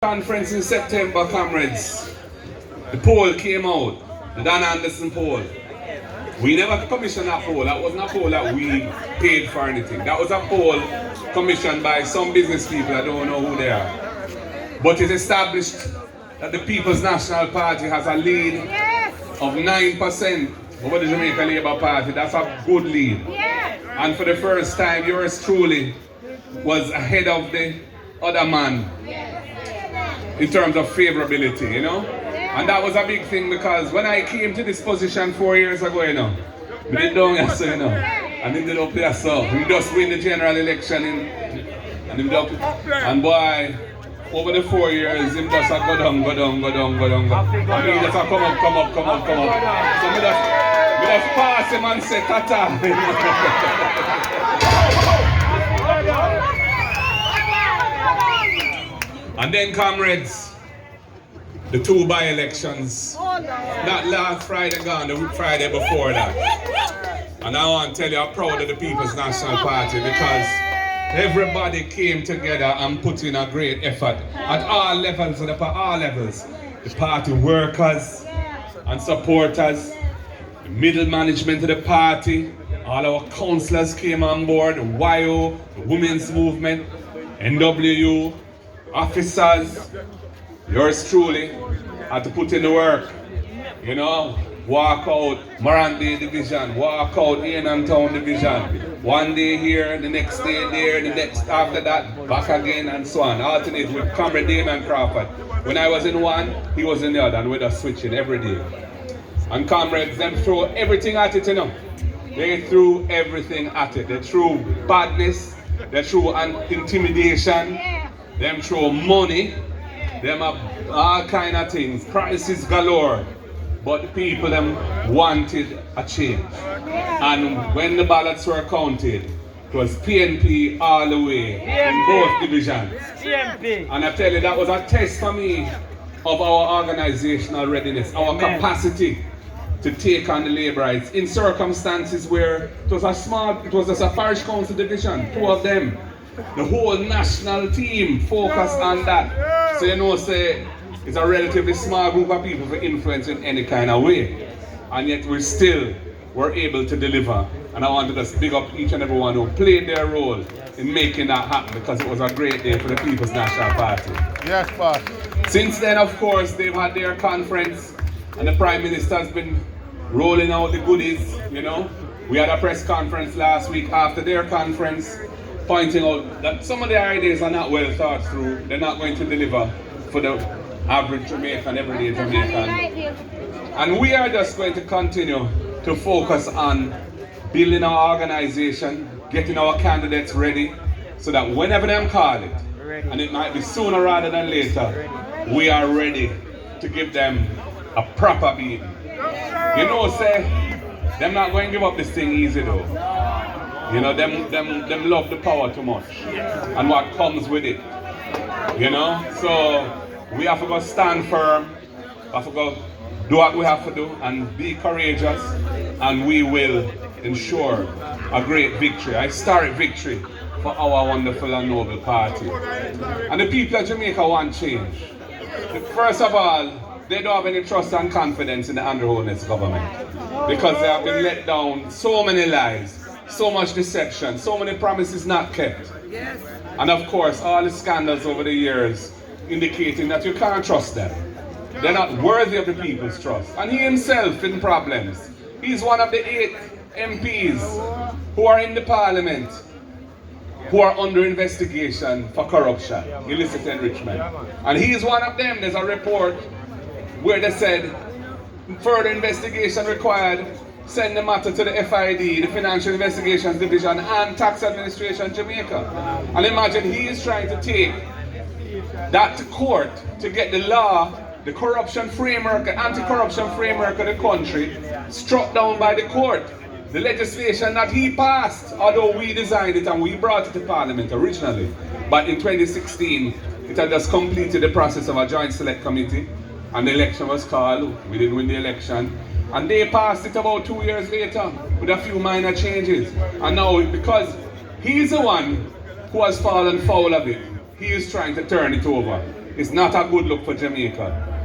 Conference in September, comrades. The poll came out, the Dan Anderson poll. We never commissioned that poll. That wasn't a poll that we paid for anything. That was a poll commissioned by some business people. I don't know who they are. But it established that the People's National Party has a lead of 9% over the Jamaica Labour Party. That's a good lead. And for the first time, yours truly was ahead of the other man in terms of favorability, you know? And that was a big thing because when I came to this position 4 years ago, you know, we did down here, so, you know, and then did up here, so we just win the general election and boy, over the 4 years, him just a go down. And he just a come up. So we just pass him and say tata. And then, comrades, the two by-elections, not last Friday gone, the Friday before that. And I want to tell you, I'm proud of the People's National Party because everybody came together and put in a great effort at all levels, the party workers and supporters, the middle management of the party, all our councillors came on board, the YO, the women's movement, NWU, officers, yours truly, had to put in the work. You know, walk out Morandi division, walk out Ainham Town division. One day here, the next day there, the next after that, back again and so on. Alternate with Comrade Damon Crawford. When I was in one, he was in the other, and we're just switching every day. And comrades, them throw everything at it, you know. They threw everything at it. They threw badness, they threw intimidation, them throw money, them have all kind of things, promises galore. But the people them wanted a change. And when the ballots were counted, it was PNP all the way in both divisions. And I tell you, that was a test for me of our organizational readiness, our capacity to take on the labor rights in circumstances where it was just a parish council division, two of them. The whole national team focused on that. So you know, say, it's a relatively small group of people for influence in any kind of way. And yet we still were able to deliver. And I want to just big up each and everyone who played their role in making that happen because it was a great day for the People's National Party. Yes, boss. Since then, of course, they've had their conference and the Prime Minister has been rolling out the goodies, you know. We had a press conference last week after their conference, pointing out that some of the ideas are not well thought through. They're not going to deliver for the average Jamaican, everyday Jamaican. And we are just going to continue to focus on building our organization, getting our candidates ready, so that whenever them call it, and it might be sooner rather than later, we are ready to give them a proper beating. You know, say, them not going to give up this thing easy though. You know, them love the power too much and what comes with it. You know, so we have to go stand firm, we have to go do what we have to do and be courageous, and we will ensure a great victory, a historic victory for our wonderful and noble party. And the people of Jamaica want change. First of all, they don't have any trust and confidence in the Andrew Holness government because they have been let down, so many lies, so much deception, so many promises not kept. Yes. And of course, all the scandals over the years indicating that you can't trust them. They're not worthy of the people's trust. And he himself in problems. He's one of the 8 MPs who are in the parliament who are under investigation for corruption, illicit enrichment. And he is one of them. There's a report where they said further investigation required, send the matter to the FID, the Financial Investigations Division, and Tax Administration Jamaica. And imagine he is trying to take that to court to get the law, the corruption framework, the anti-corruption framework of the country struck down by the court. The legislation that he passed, although we designed it and we brought it to Parliament originally, but in 2016, it had just completed the process of a joint select committee, and the election was called. We didn't win the election. And they passed it about 2 years later with a few minor changes. And now, because he's the one who has fallen foul of it, he is trying to turn it over is not a good look for Jamaica.